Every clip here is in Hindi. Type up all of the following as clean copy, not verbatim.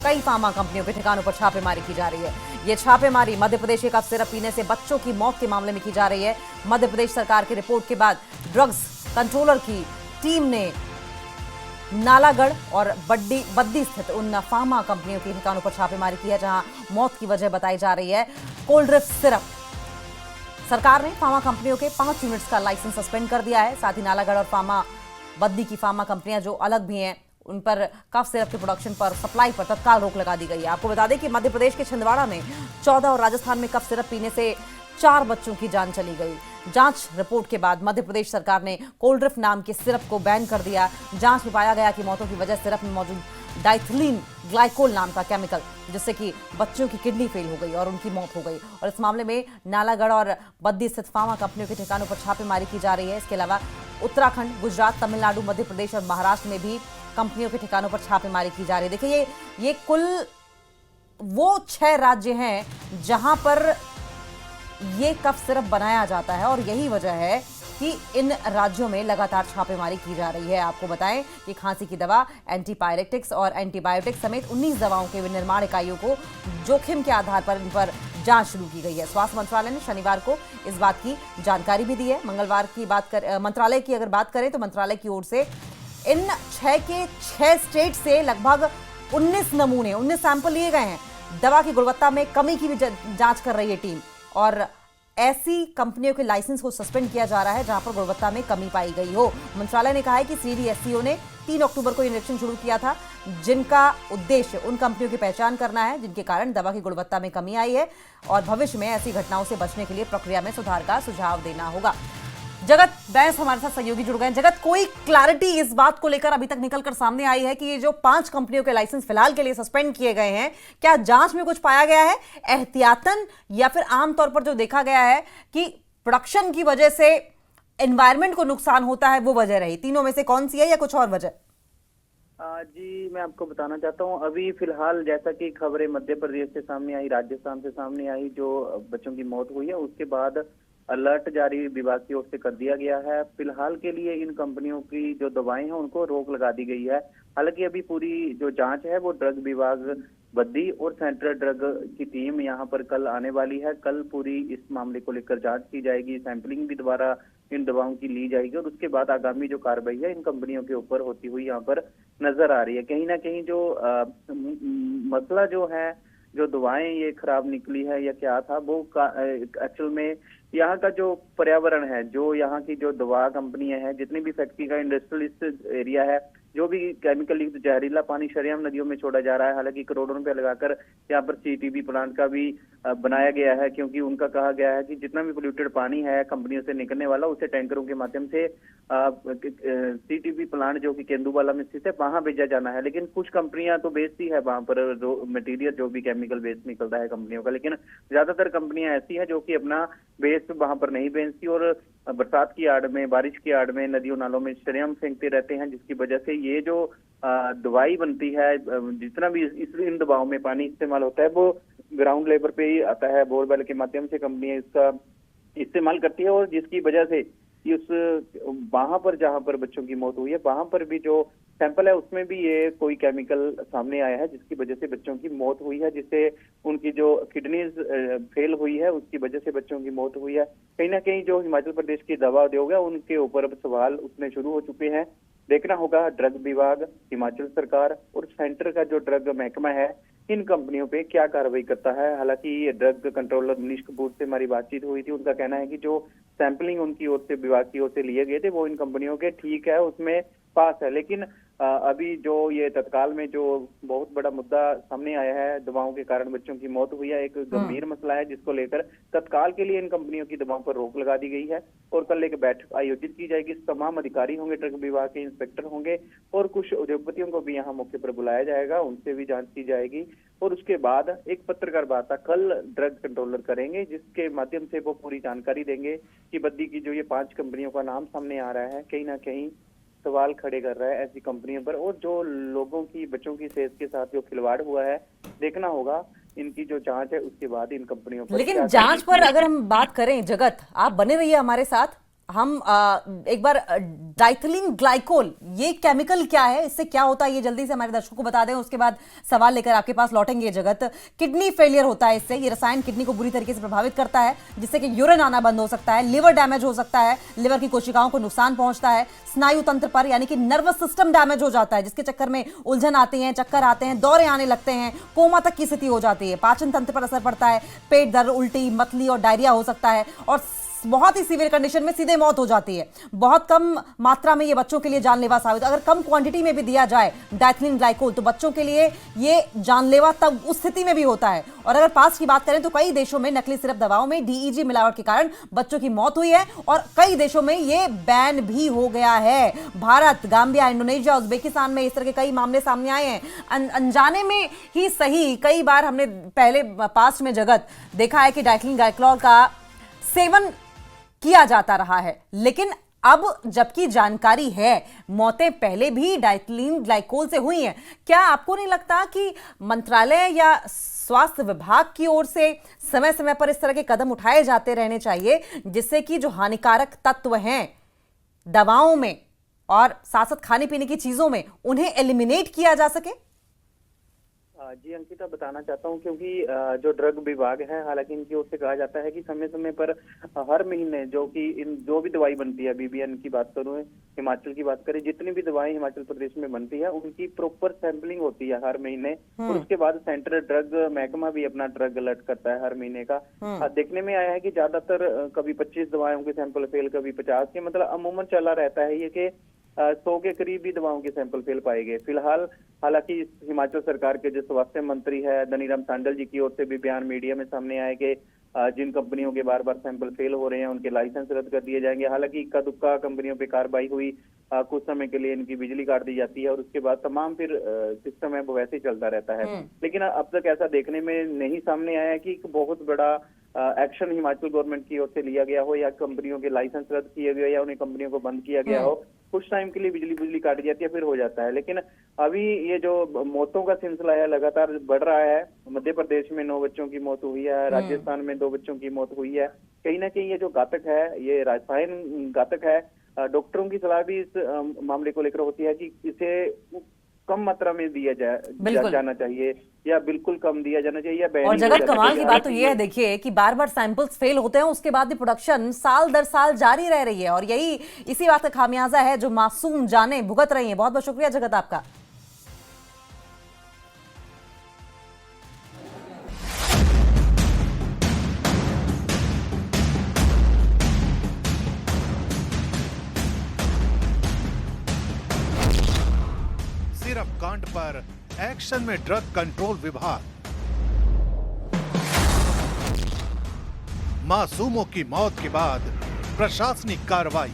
कई फार्मा कंपनियों के ठिकानों पर छापेमारी की जा रही है। ये छापेमारी मध्य प्रदेश के कफ सिरप पीने से बच्चों की मौत के मामले में की जा रही है। मध्य प्रदेश सरकार की रिपोर्ट के बाद ड्रग्स कंट्रोलर की टीम ने नालागढ़ और बद्दी स्थित उन फार्मा कंपनियों के ठिकानों पर छापेमारी की है जहां मौत की वजह बताई जा रही है कोल्ड ड्रिफ्ट सिरप। सरकार ने फार्मा कंपनियों के 5 यूनिट्स का लाइसेंस सस्पेंड कर दिया है। साथ ही नालागढ़ और बद्दी की फार्मा कंपनियां जो अलग भी हैं उन पर कफ सिरप के प्रोडक्शन पर सप्लाई पर तत्काल रोक लगा दी गई है। आपको बता दें कि मध्य प्रदेश के छिंदवाड़ा में 14 और राजस्थान में कफ सिरप पीने से 4 बच्चों की जान चली गई। जांच रिपोर्ट के बाद मध्य प्रदेश सरकार ने कोल्ड ड्रिफ्ट नाम के सिरप को बैन कर दिया। जांच में पाया गया कि मौतों की वजह सिरप में मौजूद डाइथिलीन ग्लाइकोल नाम का केमिकल, जिससे कि बच्चों की किडनी फेल हो गई और उनकी मौत हो गई। और इस मामले में नालागढ़ और बद्दी स्थित फार्मा कंपनियों के ठिकानों पर छापेमारी की जा रही है। इसके अलावा उत्तराखंड, गुजरात, तमिलनाडु, मध्य प्रदेश और महाराष्ट्र में भी कंपनियों के ठिकानों पर छापेमारी की जा रही है। देखिए ये कुल वो 6 राज्य हैं जहां पर ये कफ सिरप बनाया जाता है और यही वजह है कि इन राज्यों में लगातार छापेमारी की जा रही है। आपको बताएं कि खांसी की दवा, एंटीपायरेटिक्स और एंटीबायोटिक्स समेत 19 दवाओं के विनिर्माण इकाइयों को जोखिम के आधार पर इन पर जांच शुरू की गई है। स्वास्थ्य मंत्रालय ने शनिवार को इस बात की जानकारी भी दी है। मंगलवार की मंत्रालय की अगर बात करें तो मंत्रालय की ओर से इन 6 के 6 स्टेट से लगभग 19 सैंपल लिए गए हैं। दवा की गुणवत्ता में कमी की भी जांच कर रही है टीम और ऐसी कंपनियों के लाइसेंस को सस्पेंड किया जा रहा है जहां पर गुणवत्ता में कमी पाई गई हो। मंत्रालय ने कहा है कि सीडीएससीओ ने 3 अक्टूबर को निरीक्षण शुरू किया था, जिनका उद्देश्य उन कंपनियों की पहचान करना है जिनके कारण दवा की गुणवत्ता में कमी आई है और भविष्य में ऐसी घटनाओं से बचने के लिए प्रक्रिया में सुधार का सुझाव देना होगा। जगत बैंस हमारे साथ सहयोगी जुड़ गए। जगत, कोई क्लैरिटी इस बात को लेकर अभी तक निकलकर सामने आई है कि ये जो 5 कंपनियों के लाइसेंस फिलहाल के लिए सस्पेंड किए गए हैं, क्या जांच में कुछ पाया गया है एहतियातन, या फिर आमतौर पर जो देखा गया है कि प्रोडक्शन की वजह से एनवायरमेंट को नुकसान होता है वो वजह रही? तीनों में से कौन सी है या कुछ और वजह? जी, मैं आपको बताना चाहता हूँ अभी फिलहाल जैसा कि खबरें मध्य प्रदेश से सामने आई, राजस्थान से सामने आई, जो बच्चों की मौत हुई है उसके बाद अलर्ट जारी विभाग की ओर से कर दिया गया है। फिलहाल के लिए इन कंपनियों की जो दवाएं हैं उनको रोक लगा दी गई है। हालांकि अभी पूरी जो जांच है वो ड्रग विभाग बद्दी और सेंट्रल ड्रग की टीम यहाँ पर कल आने वाली है। कल पूरी इस मामले को लेकर जांच की जाएगी, सैंपलिंग भी दोबारा इन दवाओं की ली जाएगी और उसके बाद आगामी जो कार्रवाई है इन कंपनियों के ऊपर होती हुई यहाँ पर नजर आ रही है। कहीं ना कहीं जो मसला जो है, जो दवाएं ये खराब निकली है या क्या था, वो एक्चुअल में यहाँ का जो पर्यावरण है, जो यहाँ की जो दवा कंपनियां हैं, जितनी भी फैक्ट्री का इंडस्ट्रियलिस्ट एरिया है, जो भी केमिकल युक्त जहरीला पानी शरेआम नदियों में छोड़ा जा रहा है। हालांकि करोड़ों रुपए लगाकर यहाँ पर सीटीबी प्लांट का भी बनाया गया है, क्योंकि उनका कहा गया है कि जितना भी पोल्यूटेड पानी है कंपनियों से निकलने वाला उसे टैंकरों के माध्यम से सीटीबी प्लांट जो कि केंदुवाला में स्थित है वहां भेजा जाना है। लेकिन कुछ कंपनियां तो बेचती है वहां पर मटेरियल जो भी केमिकल वेस्ट निकलता है कंपनियों का, लेकिन ज्यादातर कंपनियां ऐसी हैं जो कि अपना वेस्ट वहां पर नहीं बेचती और बरसात की आड़ में, बारिश की आड़ में नदियों नालों में शरेआम फेंकते रहते हैं, जिसकी वजह से ये जो दवाई बनती है, जितना भी इन दवाओं में पानी इस्तेमाल होता है वो ग्राउंड लेवल पे ही आता है। बोरवेल के माध्यम से कंपनियां इसका इस्तेमाल करती है और जिसकी वजह से उस वहां पर जहां पर बच्चों की मौत हुई है वहां पर भी जो सैंपल है उसमें भी ये कोई केमिकल सामने आया है, जिसकी वजह से बच्चों की मौत हुई है, जिससे उनकी जो किडनीज फेल हुई है उसकी वजह से बच्चों की मौत हुई है। कहीं ना कहीं जो हिमाचल प्रदेश की दवा उद्योग है उनके ऊपर अब सवाल उठने शुरू हो चुके हैं। देखना होगा ड्रग विभाग, हिमाचल सरकार और सेंटर का जो ड्रग महकमा है इन कंपनियों पे क्या कार्रवाई करता है। हालांकि ड्रग कंट्रोलर मनीष कपूर से हमारी बातचीत हुई थी, उनका कहना है कि जो सैंपलिंग उनकी ओर से, विभाग की ओर से लिए गए थे वो इन कंपनियों के ठीक है, उसमें पास है। लेकिन अभी जो ये तत्काल में जो बहुत बड़ा मुद्दा सामने आया है, दवाओं के कारण बच्चों की मौत हुई है, एक गंभीर मसला है जिसको लेकर तत्काल के लिए इन कंपनियों की दवाओं पर रोक लगा दी गई है और कल एक बैठक आयोजित की जाएगी। तमाम अधिकारी होंगे, ड्रग विभाग के इंस्पेक्टर होंगे और कुछ उद्योगपतियों को भी यहाँ मौके पर बुलाया जाएगा, उनसे भी जांच की जाएगी और उसके बाद एक पत्रकार वार्ता कल ड्रग कंट्रोलर करेंगे, जिसके माध्यम से वो पूरी जानकारी देंगे कि बद्दी की जो ये 5 कंपनियों का नाम सामने आ रहा है कहीं ना कहीं सवाल खड़े कर रहा है ऐसी कंपनियों पर, और जो लोगों की, बच्चों की सेहत के साथ जो खिलवाड़ हुआ है देखना होगा इनकी जो जांच है उसके बाद इन कंपनियों पर। लेकिन जांच पर अगर हम बात करें, जगत आप बने रहिए हमारे साथ, हम एक बार डाइथिलीन ग्लाइकोल, ये केमिकल क्या है, इससे क्या होता है, ये जल्दी से हमारे दर्शकों को बता दें, उसके बाद सवाल लेकर आपके पास लौटेंगे। ये जगत, किडनी फेलियर होता है इससे, ये रसायन किडनी को बुरी तरीके से प्रभावित करता है, जिससे कि यूरिन आना बंद हो सकता है, लिवर डैमेज हो सकता है, लिवर की कोशिकाओं को नुकसान पहुंचता है, स्नायु तंत्र पर यानी कि नर्वस सिस्टम डैमेज हो जाता है, जिसके चक्कर में उलझन आती है, चक्कर आते हैं, दौरे आने लगते हैं, कोमा तक की स्थिति हो जाती है, पाचन तंत्र पर असर पड़ता है, पेट दर्द, उल्टी, मतली और डायरिया हो सकता है, और बहुत ही सीवियर कंडीशन में सीधे मौत हो जाती है। बहुत कम मात्रा में ये बच्चों के लिए जानलेवा साबित, अगर कम क्वांटिटी में भी दिया जाए डाइथिलीन ग्लाइकोल तो बच्चों के लिए ये जानलेवा तब उस स्थिति में भी होता है। और अगर पास की बात करें तो कई देशों में नकली सिरप दवाओं में डीईजी मिलावट के कारण बच्चों की मौत हुई है और कई देशों में ये बैन भी हो गया है। भारत, गाम्बिया, इंडोनेशिया, उज्बेकिस्तान में इस तरह के कई मामले सामने आए हैं। अनजाने में ही सही, कई बार हमने पहले पास्ट में जगत देखा है कि डाइथिलीन ग्लाइकोल का सेवन किया जाता रहा है, लेकिन अब जबकि जानकारी है, मौतें पहले भी डाइथिलीन ग्लाइकोल से हुई हैं, क्या आपको नहीं लगता कि मंत्रालय या स्वास्थ्य विभाग की ओर से समय समय पर इस तरह के कदम उठाए जाते रहने चाहिए, जिससे कि जो हानिकारक तत्व हैं दवाओं में और साथ साथ खाने पीने की चीजों में, उन्हें एलिमिनेट किया जा सके? जी अंकिता, बताना चाहता हूं, क्योंकि जो ड्रग विभाग है, हालांकि इनकी ओर से कहा जाता है कि समय समय पर हर महीने जो भी दवाई बनती है, बीबीएन की बात करूं, हिमाचल की बात करें, जितनी भी दवाएं हिमाचल प्रदेश में बनती है उनकी प्रॉपर सैंपलिंग होती है हर महीने। और उसके बाद सेंट्रल ड्रग महकमा भी अपना ड्रग अलर्ट करता है हर महीने का। देखने में आया है कि ज्यादातर कभी 25 दवाओं के सैंपल फेल, कभी 50 के, मतलब अमूमन चला रहता है ये कि 100 के करीब ही दवाओं के सैंपल फेल पाए गए फिलहाल। हालांकि हिमाचल सरकार के जो स्वास्थ्य मंत्री है धनीराम शांडिल जी की ओर से भी बयान मीडिया में सामने आए कि जिन कंपनियों के बार बार सैंपल फेल हो रहे हैं उनके लाइसेंस रद्द कर दिए जाएंगे। हालांकि इक्का दुक्का कंपनियों पे कार्रवाई हुई, कुछ समय के लिए इनकी बिजली काट दी जाती है और उसके बाद तमाम फिर सिस्टम है वो वैसे ही चलता रहता है। लेकिन अब तक ऐसा देखने में नहीं सामने आया कि एक बहुत बड़ा एक्शन हिमाचल गवर्नमेंट की ओर से लिया गया हो या कंपनियों के लाइसेंस रद्द किए गए या उन्हें कंपनियों को बंद किया गया हो। कुछ टाइम के लिए बिजली काटी जाती है, फिर हो जाता है। लेकिन अभी ये जो मौतों का सिलसिला है लगातार बढ़ रहा है। मध्य प्रदेश में 9 बच्चों की मौत हुई है, राजस्थान में 2 बच्चों की मौत हुई है। कहीं ना कहीं ये जो घातक है, ये रसायन घातक है। डॉक्टरों की सलाह भी इस मामले को लेकर होती है कि इसे कम मात्रा में दिया जाना चाहिए या बिल्कुल कम दिया जाना चाहिए या बैन। और जगत कमाल की बात तो ये है, देखिए कि बार बार सैंपल्स फेल होते हैं, उसके बाद भी प्रोडक्शन साल दर साल जारी रह रही है और यही इसी बात का खामियाजा है जो मासूम जाने भुगत रही हैं। बहुत बहुत शुक्रिया जगत आपका। सिरप कांड पर एक्शन में ड्रग कंट्रोल विभाग। मासूमों की मौत के बाद प्रशासनिक कार्रवाई।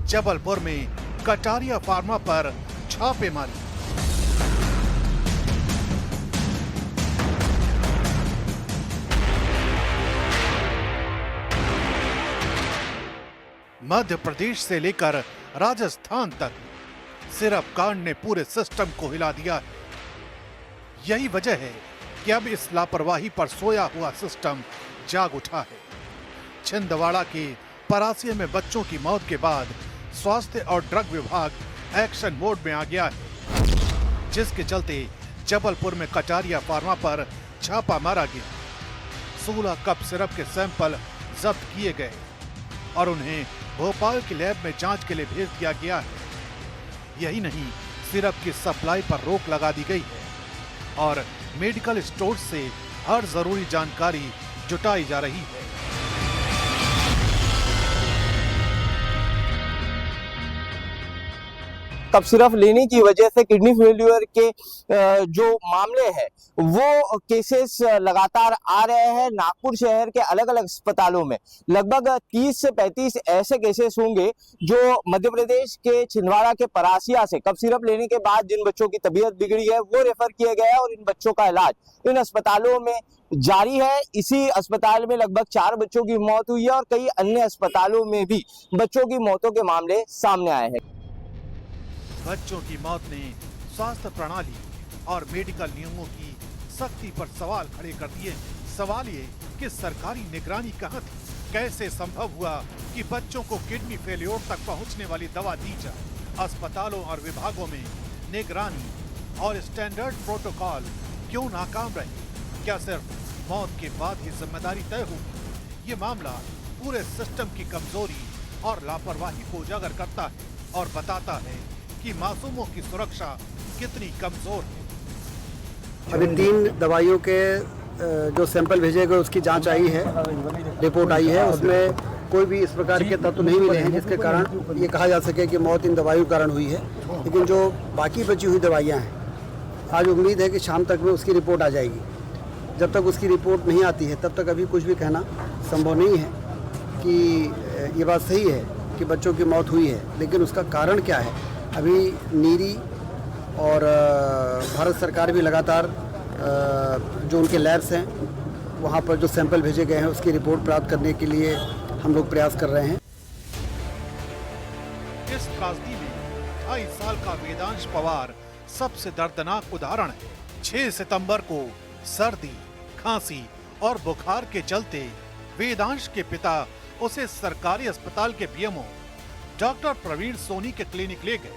जबलपुर में कटारिया फार्मा पर छापेमारी। मध्य प्रदेश से लेकर राजस्थान तक सिरप कांड ने पूरे सिस्टम को हिला दिया है। यही वजह है कि अब इस लापरवाही पर सोया हुआ सिस्टम जाग उठा है। छिंदवाड़ा के परासिया में बच्चों की मौत के बाद स्वास्थ्य और ड्रग विभाग एक्शन मोड में आ गया है, जिसके चलते जबलपुर में कटारिया फार्मा पर छापा मारा गया। 16 कप सिरप के सैंपल जब्त किए गए और उन्हें भोपाल की लैब में जांच के लिए भेज दिया गया है। यही नहीं, सिरप की सप्लाई पर रोक लगा दी गई है और मेडिकल स्टोर से हर जरूरी जानकारी जुटाई जा रही है। कप सिरप लेने की वजह से किडनी फेल्यूर के जो मामले हैं वो केसेस लगातार आ रहे हैं। नागपुर शहर के अलग अलग अस्पतालों में लगभग 30 से 35 ऐसे केसेस होंगे जो मध्य प्रदेश के छिंदवाड़ा के परासिया से कप सिरप लेने के बाद जिन बच्चों की तबीयत बिगड़ी है वो रेफर किए गए हैं और इन बच्चों का इलाज इन अस्पतालों में जारी है। इसी अस्पताल में लगभग 4 बच्चों की मौत हुई है और कई अन्य अस्पतालों में भी बच्चों की मौतों के मामले सामने आए हैं। बच्चों की मौत ने स्वास्थ्य प्रणाली और मेडिकल नियमों की सख्ती पर सवाल खड़े कर दिए। सवाल ये आखिर सरकारी निगरानी कहाँ थी? कैसे संभव हुआ कि बच्चों को किडनी फेल्योर तक पहुंचने वाली दवा दी जाए? अस्पतालों और विभागों में निगरानी और स्टैंडर्ड प्रोटोकॉल क्यों नाकाम रहे? क्या सिर्फ मौत के बाद ही जिम्मेदारी तय होगी? ये मामला पूरे सिस्टम की कमजोरी और लापरवाही को उजागर करता है और बताता है कि मासूमों की सुरक्षा कितनी कमजोर है। अभी 3 दवाइयों के जो सैंपल भेजे गए उसकी जांच आई है, रिपोर्ट आई है। उसमें कोई भी इस प्रकार के तत्व नहीं मिले हैं जिसके कारण ये कहा जा सके कि मौत इन दवाइयों के कारण हुई है। लेकिन जो बाकी बची हुई दवाइयाँ हैं, आज उम्मीद है कि शाम तक में उसकी रिपोर्ट आ जाएगी। जब तक उसकी रिपोर्ट नहीं आती है तब तक अभी कुछ भी कहना संभव नहीं है कि ये बात सही है कि बच्चों की मौत हुई है, लेकिन उसका कारण क्या है अभी नीरी और भारत सरकार भी लगातार जो उनके लैब्स हैं वहाँ पर जो सैंपल भेजे गए हैं उसकी रिपोर्ट प्राप्त करने के लिए हम लोग प्रयास कर रहे हैं। इस त्रासदी में 28 साल का वेदांश पवार सबसे दर्दनाक उदाहरण है। 6 सितंबर को सर्दी, खांसी और बुखार के चलते वेदांश के पिता उसे सरकारी अस्पताल के बीएमओ डॉक्टर प्रवीण सोनी के क्लिनिक ले गए,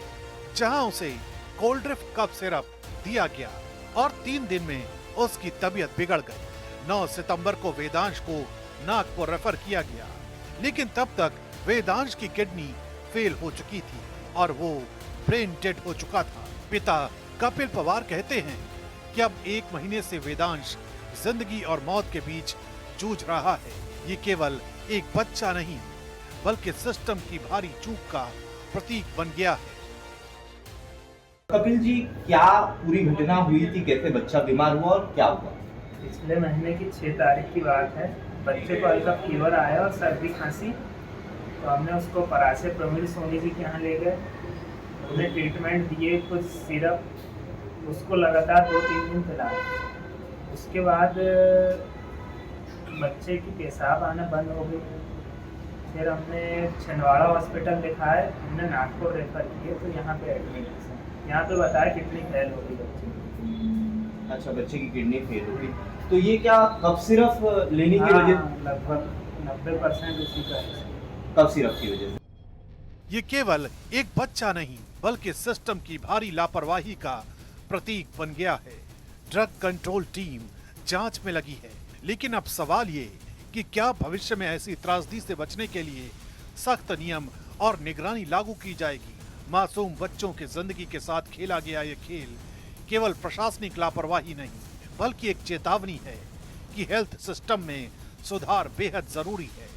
जहां उसे कोल्ड ड्रिफ्ट कफ सिरप दिया गया और 3 दिन में उसकी तबीयत बिगड़ गई। 9 सितंबर को वेदांश को नागपुर रेफर किया गया, लेकिन तब तक वेदांश की किडनी फेल हो चुकी थी और वो ब्रेन डेड हो चुका था। पिता कपिल पवार कहते हैं कि अब 1 महीने से वेदांश जिंदगी और मौत के बीच जूझ रहा है। ये केवल एक बच्चा नहीं बल्कि सिस्टम की भारी चूक का प्रतीक बन गया है। कपिल जी, क्या पूरी घटना हुई थी? कैसे बच्चा बीमार हुआ और क्या हुआ? पिछले महीने की 6 तारीख की बात है। बच्चे को हल्का फीवर आया और सर्दी खांसी, तो हमने उसको परासे प्रवीण सोनी जी के यहाँ ले गए। उन्हें ट्रीटमेंट दिए, कुछ सिरप, उसको लगातार 2-3 दिन पिलाया। उसके बाद बच्चे की पेशाब आना बंद हो गई। फिर हमने छिंदवाड़ा हॉस्पिटल दिखाया, हमने नागपुर रेफर किए, तो यहाँ पे एडमिट है। यहाँ पे बताया किडनी फेल हो गई बच्चे की। अच्छा, बच्चे की किडनी फेल हो गई। तो ये क्या कफ सिरप लेने की वजह? लगभग 90% उसी का है। कफ सिरप की वजह से। ये केवल एक बच्चा नहीं बल्कि सिस्टम की भारी लापरवाही का प्रतीक बन गया है। ड्रग कंट्रोल टीम जांच में लगी है, लेकिन अब सवाल ये कि क्या भविष्य में ऐसी त्रासदी से बचने के लिए सख्त नियम और निगरानी लागू की जाएगी? मासूम बच्चों की जिंदगी के साथ खेला गया ये खेल केवल प्रशासनिक लापरवाही नहीं बल्कि एक चेतावनी है कि हेल्थ सिस्टम में सुधार बेहद जरूरी है।